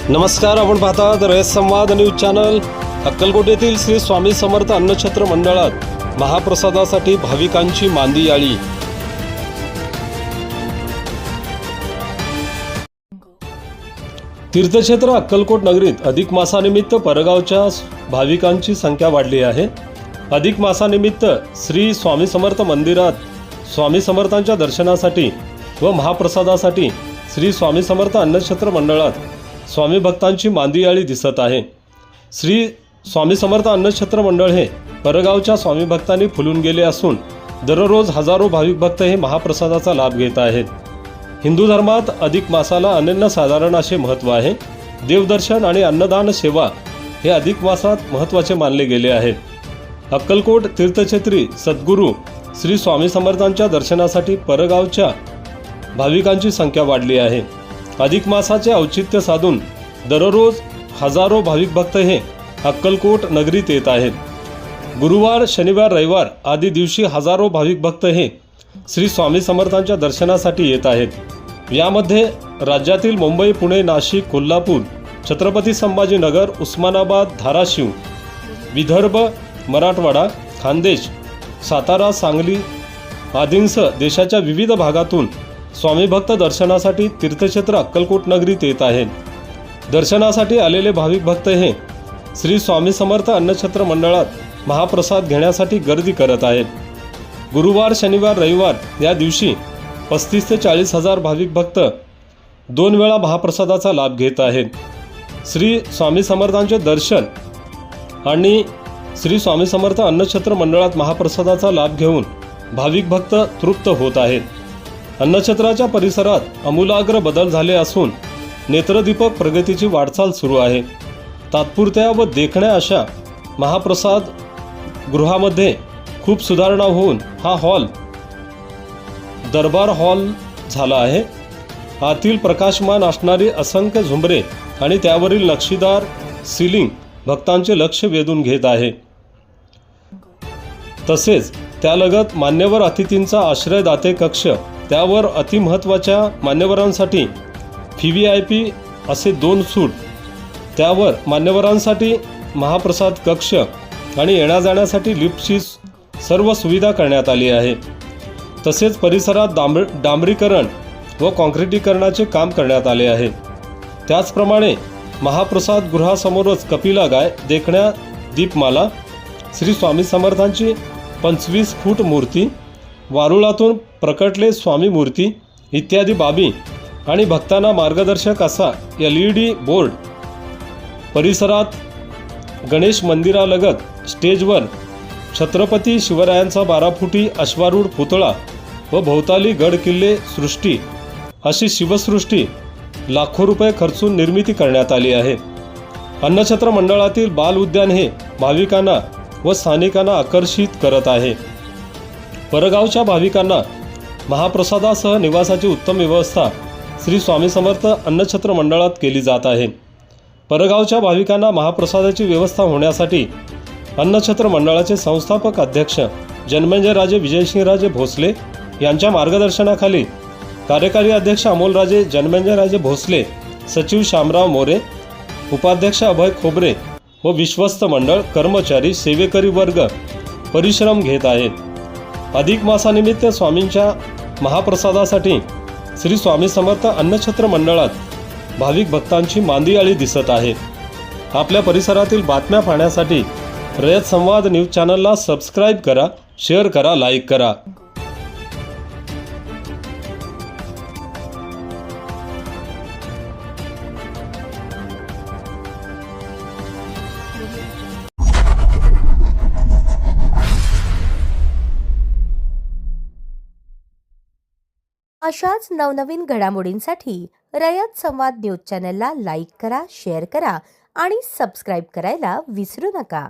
नमस्कार, आपण पाहतात रयत संवाद न्यूज चॅनल। अक्कलकोट येथील श्री स्वामी समर्थ अन्नछत्र मंडळात महाप्रसादासाठी भाविकांची मांदी आली। तीर्थक्षेत्र अक्कलकोट नगरीत अधिक मासानिमित्त परगावच्या भाविकांची संख्या वाढली आहे। अधिक मासानिमित्त श्री स्वामी समर्थ मंदिरात स्वामी समर्थांच्या दर्शनासाठी व महाप्रसादासाठी श्री स्वामी समर्थ अन्नछत्र मंडळात स्वामी भक्तांची मांदी आळी दिसत आहे। श्री स्वामी समर्थ अन्नछत्र मंडळ हे परगावच्या स्वामी भक्तांनी फुलून गेले असून दररोज हजारो भाविक भक्त हे महाप्रसादाचा लाभ घेत आहेत। हिंदू धर्मात अधिक मासाला अनन्यसाधारण असे महत्त्व आहे। देवदर्शन आणि अन्नदान सेवा हे अधिक मासात महत्त्वाचे मानले गेले आहेत। अक्कलकोट तीर्थक्षेत्री सद्गुरू श्री स्वामी समर्थांच्या दर्शनासाठी परगावच्या भाविकांची संख्या वाढली आहे। अधिक मासाचे औचित्य साधून दररोज हजारो भाविक भक्त हे अक्कलकोट नगरीत येत आहेत। गुरुवार, शनिवार, रविवार आदी दिवशी हजारो भाविक भक्त हे श्री स्वामी समर्थांच्या दर्शनासाठी येत आहेत। यामध्ये राज्यातील मुंबई, पुणे, नाशिक, कोल्हापूर, छत्रपती संभाजीनगर, उस्मानाबाद, धाराशिव, विदर्भ, मराठवाडा, खानदेश, सातारा, सांगली आदींसह देशाच्या विविध भागातून स्वामी भक्त दर्शनासाठी तीर्थक्षेत्र अक्कलकोट नगरीत येत आहेत। दर्शनासाठी आलेले भाविक भक्त हे श्री स्वामी समर्थ अन्नछत्र मंडळात महाप्रसाद घेण्यासाठी गर्दी करत आहेत। गुरुवार, शनिवार, रविवार या दिवशी 35 ते 40 हजार भाविक भक्त 2 वेळा महाप्रसादाचा लाभ घेत आहेत। श्री स्वामी समर्थांचे दर्शन आणि श्री स्वामी समर्थ अन्नछत्र मंडळात महाप्रसादाचा लाभ घेऊन भाविक भक्त तृप्त होत आहेत। अन्नछत्राच्या परिसरात आमूलाग्र बदल झाले असून नेत्रदीपक प्रगतीची वाटचाल सुरू आहे। तात्पुरत्या व देखण्या अशा महाप्रसाद गृहामध्ये खूप सुधारणा होऊन हा हॉल दरबार हॉल झाला आहे। आतील प्रकाशमान असणारी असंख्य झुंबरे आणि त्यावरील नक्षीदार सीलिंग भक्तांचे लक्ष वेधून घेत आहे। तसेच त्यालगत मान्यवर अतिथींचा आश्रयदाते कक्ष, त्यावर अतिमहत्त्वाच्या मान्यवरांसाठी VVIP असे 2 सूट, त्यावर मान्यवरांसाठी महाप्रसाद कक्ष आणि येण्याजाण्यासाठी लिफ्टची सर्व सुविधा करण्यात आली आहे। तसेच परिसरात डांबरीकरण व काँक्रिटीकरणाचे काम करण्यात आले आहे। त्याचप्रमाणे महाप्रसाद गृहासमोरच कपिला गाय, देखण्या, दीपमाला, श्री स्वामी समर्थांची 25 फूट मूर्ती, वारुळातून प्रकटले स्वामी मूर्ती इत्यादी बाबी आणि भक्तांना मार्गदर्शक असा LED बोर्ड, परिसरात गणेश मंदिरालगत स्टेजवर छत्रपती शिवरायांचा 12 फुटी अश्वारूढ पुतळा व भोवताली गड किल्ले सृष्टी अशी शिवसृष्टी लाखो रुपये खर्चून निर्मिती करण्यात आली आहे। अन्नछत्र मंडळातील बाल उद्यान हे भाविकांना व स्थानिकांना आकर्षित करत आहे। परगावच्या भाविकांना महाप्रसादासह निवासाची उत्तम व्यवस्था श्री स्वामी समर्थ अन्नछत्र मंडळात केली जात आहे। परगावच्या भाविकांना महाप्रसादाची व्यवस्था होण्यासाठी अन्नछत्र मंडळाचे संस्थापक अध्यक्ष जन्मेजयराजे विजयसिंहराजे भोसले यांच्या मार्गदर्शनाखाली कार्यकारी अध्यक्ष अमोलराजे जन्मेजयराजे भोसले, सचिव शामराव मोरे, उपाध्यक्ष अभय खोबरे व विश्वस्त मंडळ, कर्मचारी, सेवेकरी वर्ग परिश्रम घेत आहेत। अधिक मासानिमित्त स्वामींच्या महाप्रसादासाठी श्री स्वामी समर्थ अन्नछत्र मंडळात भाविक भक्तांची मांदी आळी दिसत आहे। आपल्या परिसरातील बातम्या पाहण्यासाठी रयत संवाद न्यूज चॅनलला सबस्क्राईब करा, शेअर करा, लाईक करा। अशाच नवनवीन घडामोडींसाठी रयत संवाद न्यूज चॅनलला लाईक करा, शेअर करा आणि सबस्क्राईब करायला विसरू नका।